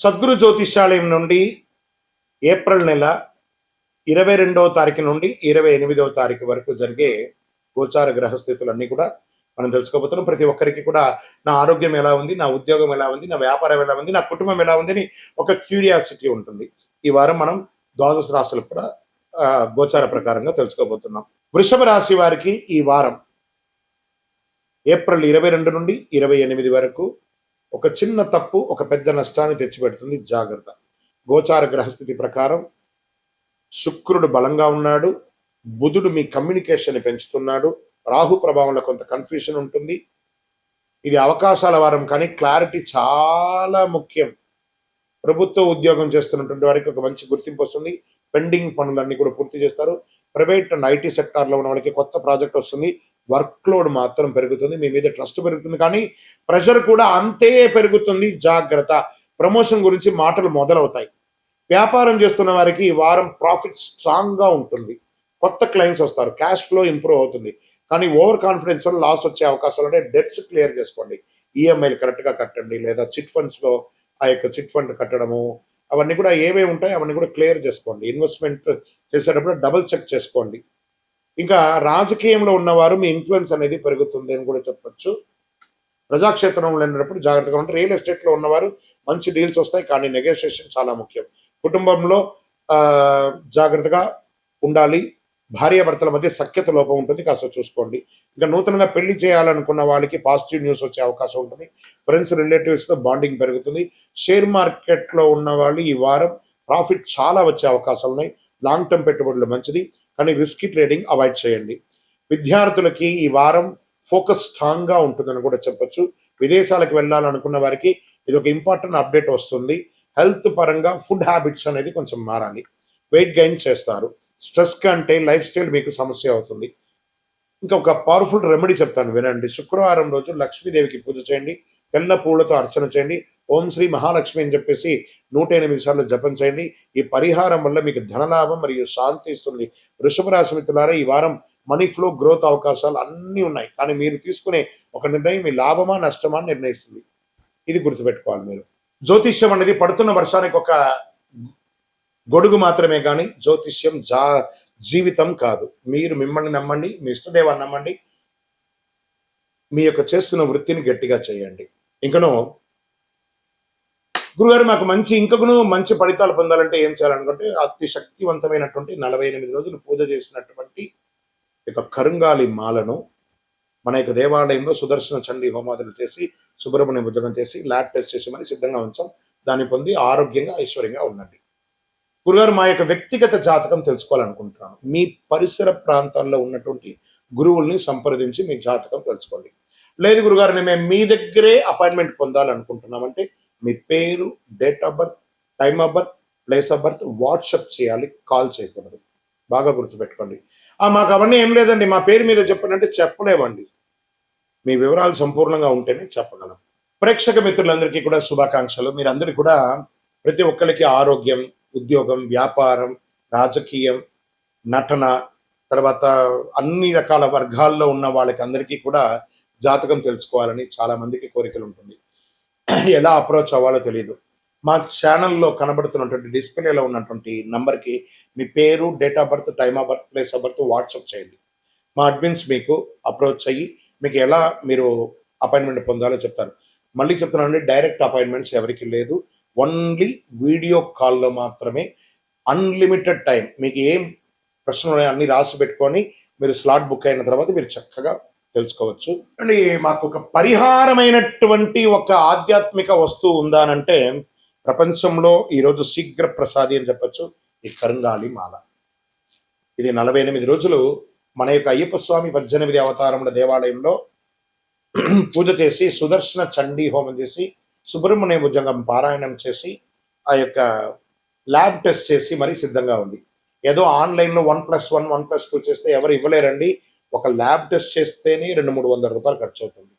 సద్గురు జ్యోతిష్యాలయం నుండి ఏప్రిల్ నెల 22వ తారీఖు నుండి 28వ తారీఖు వరకు జరిగే గోచార గ్రహస్థితులన్నీ కూడా మనం తెలుసుకోబోతున్నాం. ప్రతి ఒక్కరికి కూడా నా ఆరోగ్యం ఎలా ఉంది, నా ఉద్యోగం ఎలా ఉంది, నా వ్యాపారం ఎలా ఉంది, నా కుటుంబం ఎలా ఉంది అని ఒక క్యూరియాసిటీ ఉంటుంది. ఈ వారం మనం ద్వాదశ రాశులు కూడా గోచార ప్రకారంగా తెలుసుకోబోతున్నాం. వృషభ రాశి వారికి ఈ వారం ఏప్రిల్ 22 నుండి 28 వరకు ఒక చిన్న తప్పు ఒక పెద్ద నష్టాన్ని తెచ్చిపెడుతుంది. జాగ్రత్త. గోచార గ్రహస్థితి ప్రకారం శుక్రుడు బలంగా ఉన్నాడు, బుధుడు మీ కమ్యూనికేషన్ పెంచుతున్నాడు, రాహు ప్రభావంలో కొంత కన్ఫ్యూషన్ ఉంటుంది. ఇది అవకాశాల వారం, కానీ క్లారిటీ చాలా ముఖ్యం. ప్రభుత్వ ఉద్యోగం చేస్తున్నటువంటి వారికి ఒక మంచి గుర్తింపు వస్తుంది. పెండింగ్ పనులన్నీ కూడా పూర్తి చేస్తారు. ప్రైవేట్ అండ్ ఐటీ సెక్టార్లో ఉన్న వాళ్ళకి కొత్త ప్రాజెక్ట్ వస్తుంది. వర్క్ లోడ్ మాత్రం పెరుగుతుంది, మీ మీద ట్రస్ట్ పెరుగుతుంది, కానీ ప్రెషర్ కూడా అంతే పెరుగుతుంది. జాగ్రత్త. ప్రమోషన్ గురించి మాటలు మొదలవుతాయి. వ్యాపారం చేస్తున్న వారికి ఈ వారం ప్రాఫిట్ స్ట్రాంగ్ గా ఉంటుంది. కొత్త క్లయింట్స్ వస్తారు, క్యాష్ ఫ్లో ఇంప్రూవ్ అవుతుంది. కానీ ఓవర్ కాన్ఫిడెన్స్ వల్ల లాస్ వచ్చే అవకాశాలు ఉంటే డెట్స్ క్లియర్ చేసుకోండి. ఈఎంఐలు కరెక్ట్ గా కట్టండి, లేదా చిట్ ఫండ్స్ లో ఆ యొక్క చిట్ ఫండ్ కట్టడము అవన్నీ కూడా ఏమేమి ఉంటాయి అవన్నీ కూడా క్లియర్ చేసుకోండి. ఇన్వెస్ట్మెంట్ చేసేటప్పుడు డబుల్ చెక్ చేసుకోండి. ఇంకా రాజకీయంలో ఉన్నవారు మీ ఇన్ఫ్లుయెన్స్ అనేది పెరుగుతుంది అని కూడా చెప్పొచ్చు. ప్రజాక్షేత్రంలో ఉన్నప్పుడు జాగ్రత్తగా ఉంటే, రియల్ ఎస్టేట్ లో ఉన్నవారు మంచి డీల్స్ వస్తాయి, కానీ నెగోషియేషన్ చాలా ముఖ్యం. కుటుంబంలో జాగ్రత్తగా ఉండాలి. భార్యాభర్తల మధ్య సఖ్యత లోపం ఉంటుంది, కాస్త చూసుకోండి. ఇంకా నూతనంగా పెళ్లి చేయాలనుకున్న వాళ్ళకి పాజిటివ్ న్యూస్ వచ్చే అవకాశం ఉంటుంది. ఫ్రెండ్స్ రిలేటివ్స్ తో బాండింగ్ పెరుగుతుంది. షేర్ మార్కెట్ లో ఉన్న వాళ్ళు ఈ వారం ప్రాఫిట్ చాలా వచ్చే అవకాశాలు ఉన్నాయి. లాంగ్ టర్మ్ పెట్టుబడులు మంచిది, కానీ రిస్కీ ట్రేడింగ్ అవాయిడ్ చేయండి. విద్యార్థులకి ఈ వారం ఫోకస్ స్ట్రాంగ్ గా ఉంటుందని కూడా చెప్పొచ్చు. విదేశాలకు వెళ్ళాలనుకున్న వారికి ఇది ఒక ఇంపార్టెంట్ అప్డేట్ వస్తుంది. హెల్త్ పరంగా ఫుడ్ హ్యాబిట్స్ అనేది కొంచెం మారాలి. వెయిట్ గెయిన్ చేస్తారు. స్ట్రెస్ కంటే లైఫ్ స్టైల్ మీకు సమస్య అవుతుంది. ఇంకా ఒక పవర్ఫుల్ రెమెడీ చెప్తాను, వినండి. శుక్రవారం రోజు లక్ష్మీదేవికి పూజ చేయండి. తెల్ల పూలతో అర్చన చేయండి. ఓం శ్రీ మహాలక్ష్మి అని చెప్పేసి 108 సార్లు జపం చేయండి. ఈ పరిహారం వల్ల మీకు ధనలాభం మరియు శాంతి ఇస్తుంది. వృషభ రాశి మిత్రులారా, ఈ వారం మనీ ఫ్లో గ్రోత్ అవకాశాలు అన్నీ ఉన్నాయి, కానీ మీరు తీసుకునే ఒక నిర్ణయం మీ లాభమా నష్టమా నిర్ణయిస్తుంది. ఇది గుర్తుపెట్టుకోవాలి మీరు. జ్యోతిష్యం అనేది పడుతున్న వర్షానికి ఒక గొడుగు మాత్రమే, కానీ జ్యోతిష్యం జీవితం కాదు. మీరు మిమ్మల్ని నమ్మండి, మీ ఇష్టదేవాన్ని నమ్మండి, మీ యొక్క చేస్తున్న వృత్తిని గట్టిగా చేయండి. ఇంకనూ గురుగారు మాకు మంచి ఫలితాలు పొందాలంటే ఏం చేయాలనుకుంటే, అతి శక్తివంతమైనటువంటి 48 రోజులు పూజ చేసినటువంటి యొక్క కరుంగాలి మాలను మన యొక్క దేవాలయంలో సుదర్శన చండీ హోమాదులు చేసి, సుబ్రహ్మణ్య భుజగం చేసి, ల్యాబ్ టెస్ట్ చేసి మరి సిద్ధంగా ఉంచాం. దాన్ని పొంది ఆరోగ్యంగా ఐశ్వర్యంగా ఉండండి. గురుగారు, మా యొక్క వ్యక్తిగత జాతకం తెలుసుకోవాలనుకుంటున్నాను. మీ పరిసర ప్రాంతాల్లో ఉన్నటువంటి గురువుల్ని సంప్రదించి మీ జాతకం తెలుసుకోండి. లేదు గురుగారు, మేము మీ దగ్గరే అపాయింట్మెంట్ పొందాలనుకుంటున్నామంటే మీ పేరు, date of birth, time of birth, place of birth WhatsApp చేయాలి, కాల్ చేయకూడదు. బాగా గుర్తుపెట్టుకోండి. మాకు అవన్నీ ఏం లేదండి, మా పేరు మీద చెప్పండి అంటే చెప్పలేవండి. మీ వివరాలు సంపూర్ణంగా ఉంటేనే చెప్పగలం. ప్రేక్షక మిత్రులందరికీ కూడా శుభాకాంక్షలు. మీరందరికీ కూడా ప్రతి ఒక్కరికి ఆరోగ్యం, ఉద్యోగం, వ్యాపారం, రాజకీయం, నటన, తర్వాత అన్ని రకాల వర్గాల్లో ఉన్న వాళ్ళకి అందరికీ కూడా జాతకం తెలుసుకోవాలని చాలా మందికి కోరికలు ఉంటుంది. ఎలా అప్రోచ్ అవ్వాలో తెలియదు. మా ఛానల్లో కనబడుతున్నటువంటి డిస్ప్లేలో ఉన్నటువంటి నంబర్కి మీ పేరు, date of birth, time of birth, place of birth WhatsApp చేయండి. మా అడ్మిన్స్ మీకు అప్రోచ్ అయ్యి మీకు ఎలా మీరు అపాయింట్మెంట్ పొందాలో చెప్తారు. మళ్ళీ చెప్తున్నానండి, డైరెక్ట్ అపాయింట్మెంట్స్ ఎవరికి లేదు. ఓన్లీ వీడియో కాల్లో మాత్రమే. Unlimited time. మీకు ఏం ప్రశ్నలు ఉన్నాయో అన్ని రాసి పెట్టుకొని మీరు స్లాట్ బుక్ అయిన తర్వాత మీరు చక్కగా తెలుసుకోవచ్చు. అండ్ మాకు ఒక పరిహారమైనటువంటి ఒక ఆధ్యాత్మిక వస్తువు ఉందానంటే ప్రపంచంలో ఈరోజు శీఘ్ర ప్రసాది అని చెప్పచ్చు, ఈ కరుంగాలి మాల. ఇది 48 రోజులు మన యొక్క అయ్యప్ప స్వామి 18 అవతారముల దేవాలయంలో పూజ చేసి, సుదర్శన చండీ హోమం చేసి, సుబ్రహ్మణ్య భుజంగం పారాయణం చేసి, ఆ యొక్క ల్యాబ్ టెస్ట్ చేసి మరీ సిద్ధంగా ఉంది. ఏదో ఆన్లైన్లో 1+1, 1+2 చేస్తే ఎవరు ఇవ్వలేరండి. ఒక ల్యాబ్ టెస్ట్ చేస్తేనే 200-300 రూపాయలు ఖర్చు అవుతుంది.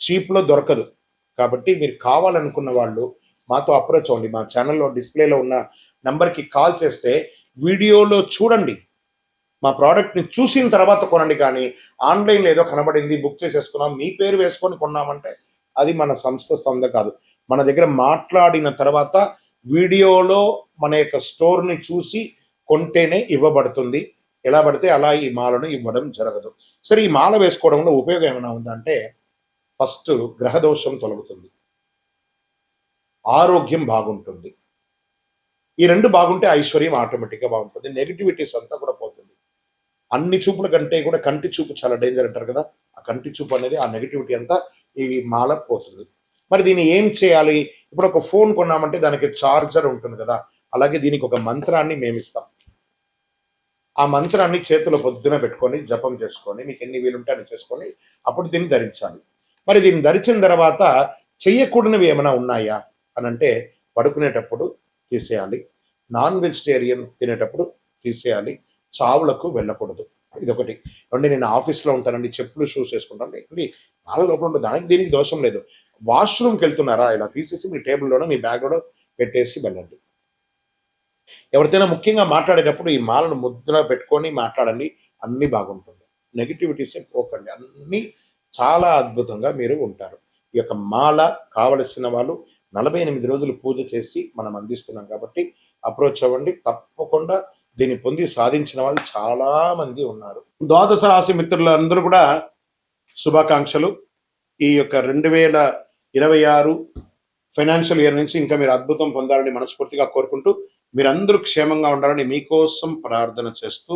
చీప్లో దొరకదు. కాబట్టి మీరు కావాలనుకున్న వాళ్ళు మాతో అప్రోచ్ అవ్వండి. మా ఛానల్లో డిస్ప్లేలో ఉన్న నంబర్కి కాల్ చేస్తే వీడియోలో చూడండి, మా ప్రోడక్ట్ని చూసిన తర్వాత కొనండి. కానీ ఆన్లైన్లో ఏదో కనబడింది, బుక్ చేసేసుకున్నాం, మీ పేరు వేసుకొని కొన్నామంటే అది మన సంస్థ కాదు. మన దగ్గర మాట్లాడిన తర్వాత వీడియోలో మన యొక్క స్టోర్ని చూసి కొంటేనే ఇవ్వబడుతుంది. ఎలా పడితే అలా ఈ మాలను ఇవ్వడం జరగదు. సరే, ఈ మాల వేసుకోవడంలో ఉపయోగం ఏమైనా ఉందంటే, ఫస్ట్ గ్రహదోషం తొలగుతుంది, ఆరోగ్యం బాగుంటుంది. ఈ రెండు బాగుంటే ఐశ్వర్యం ఆటోమేటిక్గా బాగుంటుంది. నెగిటివిటీస్ అంతా కూడా పోతుంది. అన్ని చూపుల కంటే కూడా కంటి చూపు చాలా డేంజర్ అంటారు కదా, ఆ కంటి చూపు అనేది, ఆ నెగిటివిటీ అంతా ఈ మాల పోతుంది. మరి దీన్ని ఏం చేయాలి? ఇప్పుడు ఒక ఫోన్ కొన్నామంటే దానికి చార్జర్ ఉంటుంది కదా, అలాగే దీనికి ఒక మంత్రాన్ని మేమిస్తాం. ఆ మంత్రాన్ని చేతిలో పొద్దున పెట్టుకొని జపం చేసుకొని, మీకు ఎన్ని వీలుంటే అని చేసుకొని అప్పుడు దీన్ని ధరించాలి. మరి దీన్ని ధరించిన తర్వాత చెయ్యకూడనివి ఏమైనా ఉన్నాయా అని అంటే, పడుకునేటప్పుడు తీసేయాలి, నాన్ వెజిటేరియన్ తినేటప్పుడు తీసేయాలి, చావులకు వెళ్ళకూడదు. ఇదొకటి. అంటే నేను ఆఫీస్లో ఉంటానండి, చెప్పులు షూస్ వేసుకుంటాను, ఇక్కడ మాల లోపల ఉంటుంది, దానికి దీనికి దోషం లేదు. వాష్రూమ్కి వెళ్తున్నారా, ఇలా తీసేసి మీ టేబుల్లోనో మీ బ్యాగ్లోనో పెట్టేసి వెళ్ళండి. ఎవరితోనైనా ముఖ్యంగా మాట్లాడేటప్పుడు ఈ మాలను ముద్ర పెట్టుకొని మాట్లాడండి, అన్నీ బాగుంటుంది. నెగిటివిటీసే పోకండి, అన్నీ చాలా అద్భుతంగా మీరు ఉంటారు. ఈ యొక్క మాల కావలసిన వాళ్ళు 48 రోజులు పూజ చేసి మనం అందిస్తున్నాం కాబట్టి అప్రోచ్ అవ్వండి. తప్పకుండా దీన్ని పొంది సాధించిన వాళ్ళు చాలా మంది ఉన్నారు. ద్వాదశ రాశి మిత్రులందరూ కూడా శుభాకాంక్షలు. ఈ యొక్క 2026 ఫైనాన్షియల్ ఇయర్ నుంచి ఇంకా మీరు అద్భుతం పొందాలని మనస్ఫూర్తిగా కోరుకుంటూ, మీరందరూ క్షేమంగా ఉండాలని మీకోసం ప్రార్థన చేస్తూ,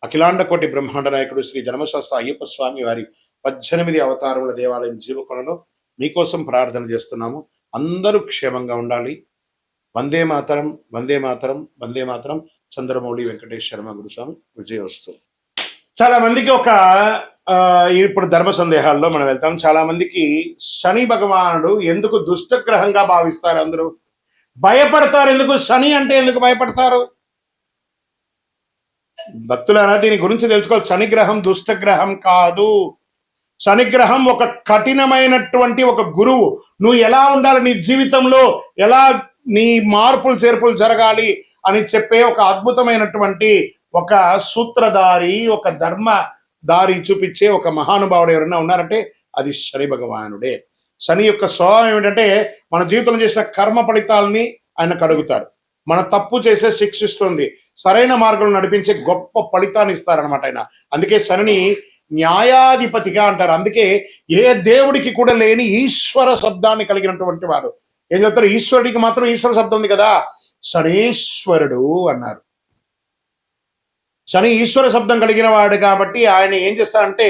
అఖిలాండ కోటి బ్రహ్మాండ నాయకుడు శ్రీ ధర్మశాస్త్ర అయ్యప్ప స్వామి వారి 18 అవతారముల దేవాలయం జీవకొనలో మీకోసం ప్రార్థన చేస్తున్నాము. అందరూ క్షేమంగా ఉండాలి. వందే మాతరం, వందే మాతరం, వందే మాతరం. చంద్రమౌళి వెంకటేష్ శర్మ గురుస్వామి. విజయోస్తు. చాలా మందికి ఇప్పుడు ధర్మ సందేహాల్లో మనం వెళ్తాం. చాలా మందికి శని భగవానుడు ఎందుకు దుష్టగ్రహంగా భావిస్తారు? అందరూ భయపడతారు. ఎందుకు శని అంటే ఎందుకు భయపడతారు? భక్తులారా, దీని గురించి తెలుసుకోవాలి. శనిగ్రహం దుష్టగ్రహం కాదు. శనిగ్రహం ఒక కఠినమైనటువంటి ఒక గురువు. నువ్వు ఎలా ఉండాలి, నీ జీవితంలో ఎలా నీ మార్పులు చేర్పులు జరగాలి అని చెప్పే ఒక అద్భుతమైనటువంటి ఒక సూత్రధారి, ఒక ధర్మ దారి చూపించే ఒక మహానుభావుడు ఎవరైనా ఉన్నారంటే అది శని భగవానుడే. శని యొక్క స్వభావం ఏమిటంటే, మన జీవితంలో చేసిన కర్మ ఫలితాలని ఆయన కడుగుతారు. మన తప్పు చేసే శిక్షిస్తుంది, సరైన మార్గంలో నడిపించే గొప్ప ఫలితాన్ని ఇస్తారనమాట ఆయన. అందుకే శనిని న్యాయాధిపతిగా అంటారు. అందుకే ఏ దేవుడికి కూడా లేని ఈశ్వర శబ్దాన్ని కలిగినటువంటి వాడు. ఏం చెప్తారు? ఈశ్వరుడికి మాత్రం ఈశ్వర శబ్దం ఉంది కదా, శనేశ్వరుడు అన్నారు. శని ఈశ్వర శబ్దం కలిగిన వాడు కాబట్టి ఆయన ఏం చేస్తాడంటే,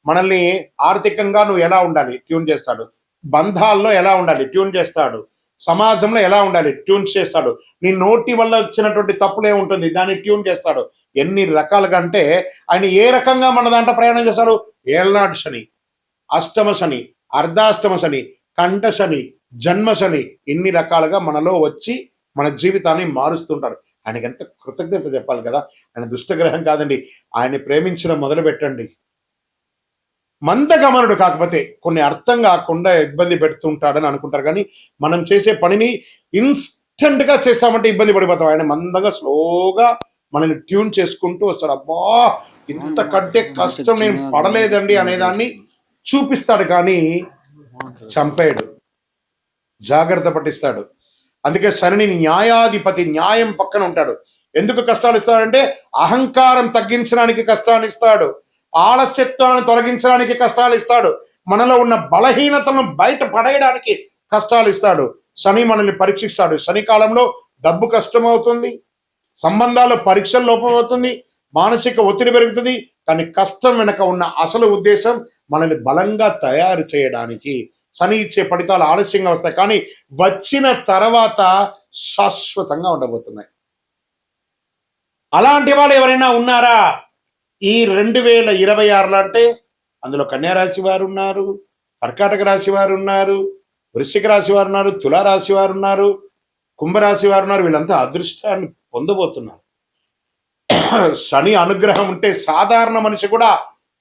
మనల్ని ఆర్థికంగా నువ్వు ఎలా ఉండాలి ట్యూన్ చేస్తాడు, బంధాల్లో ఎలా ఉండాలి ట్యూన్ చేస్తాడు, సమాజంలో ఎలా ఉండాలి ట్యూన్ చేస్తాడు, నీ నోటి వల్ల వచ్చినటువంటి తప్పులే ఉంటుంది దాన్ని ట్యూన్ చేస్తాడు. ఎన్ని రకాలుగా అంటే ఆయన ఏ రకంగా మన దాంట్లో ప్రయాణం చేస్తాడు? ఏళ్నాడు శని, అష్టమ శని, అర్ధాష్టమ శని, కంఠ శని, జన్మ శని, ఇన్ని రకాలుగా మనలో వచ్చి మన జీవితాన్ని మారుస్తుంటారు. ఆయనకి ఎంత కృతజ్ఞత చెప్పాలి కదా. ఆయన దుష్టగ్రహం కాదండి. ఆయన ప్రేమించడం మొదలు పెట్టండి. మందగమనుడు, కాకపోతే కొన్ని అర్థం కాకుండా ఇబ్బంది పెడుతుంటాడని అనుకుంటారు, కానీ మనం చేసే పనిని ఇన్స్టెంట్ గా చేసామంటే ఇబ్బంది పడిపోతాం. ఆయన మందంగా స్లోగా మనల్ని ట్యూన్ చేసుకుంటూ వస్తాడు. అబ్బా, ఇంతకంటే కష్టం నేను పడలేదండి అనేదాన్ని చూపిస్తాడు, కానీ చంపేయడు, జాగ్రత్త పట్టిస్తాడు. అందుకే శని న్యాయాధిపతి, న్యాయం పక్కన ఉంటాడు. ఎందుకు కష్టాలు ఇస్తాడంటే అహంకారం తగ్గించడానికి కష్టాన్ని ఇస్తాడు, ఆలస్యత్వాన్ని తొలగించడానికి కష్టాలు ఇస్తాడు, మనలో ఉన్న బలహీనతలను బయట పడేయడానికి కష్టాలు ఇస్తాడు. శని మనల్ని పరీక్షిస్తాడు. శని కాలంలో డబ్బు కష్టం అవుతుంది, సంబంధాల పరీక్షలు లోపం అవుతుంది, మానసిక ఒత్తిడి పెరుగుతుంది. కానీ కష్టం వెనక ఉన్న అసలు ఉద్దేశం మనల్ని బలంగా తయారు చేయడానికి. శని ఇచ్చే ఫలితాలు ఆలస్యంగా వస్తాయి, కానీ వచ్చిన తర్వాత శాశ్వతంగా ఉండబోతున్నాయి. అలాంటి వాళ్ళు ఎవరైనా ఉన్నారా ఈ 2026లో అంటే? అందులో కన్యా రాశి వారు ఉన్నారు, కర్కాటక రాశి వారు ఉన్నారు, వృశ్చిక రాశి వారు ఉన్నారు, తులారాశి వారు ఉన్నారు, కుంభరాశి వారు ఉన్నారు. వీళ్ళంతా అదృష్టాన్ని పొందబోతున్నారు. శని అనుగ్రహం ఉంటే సాధారణ మనిషి కూడా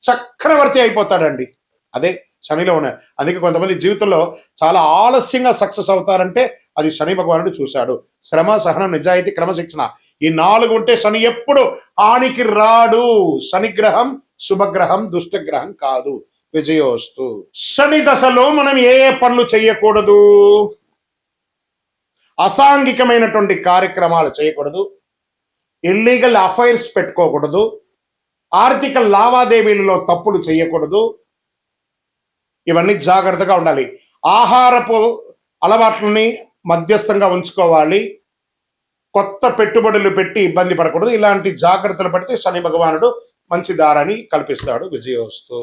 చక్రవర్తి అయిపోతాడండి. అదే శనిలో ఉన్నాయి. అందుకే కొంతమంది జీవితంలో చాలా ఆలస్యంగా సక్సెస్ అవుతారంటే అది శని భగవానుడు చూశాడు. శ్రమ, సహనం, నిజాయితీ, క్రమశిక్షణ, ఈ 4 ఉంటే శని ఎప్పుడు హానికి రాడు. శనిగ్రహం శుభగ్రహం, దుష్టగ్రహం కాదు. విజయోస్తు. శని దశలో మనం ఏ ఏ పనులు చేయకూడదు? అసాంఘికమైనటువంటి కార్యక్రమాలు చేయకూడదు, ఇల్లీగల్ అఫైర్స్ పెట్టుకోకూడదు, ఆర్థిక లావాదేవీలలో తప్పులు చేయకూడదు. ఇవన్నీ జాగ్రత్తగా ఉండాలి. ఆహారపు అలవాట్లని మధ్యస్థంగా ఉంచుకోవాలి. కొత్త పెట్టుబడులు పెట్టి ఇబ్బంది పడకూడదు. ఇలాంటి జాగ్రత్తలు పడితే శని భగవానుడు మంచి దారాన్ని కల్పిస్తాడు. విజయోస్తు.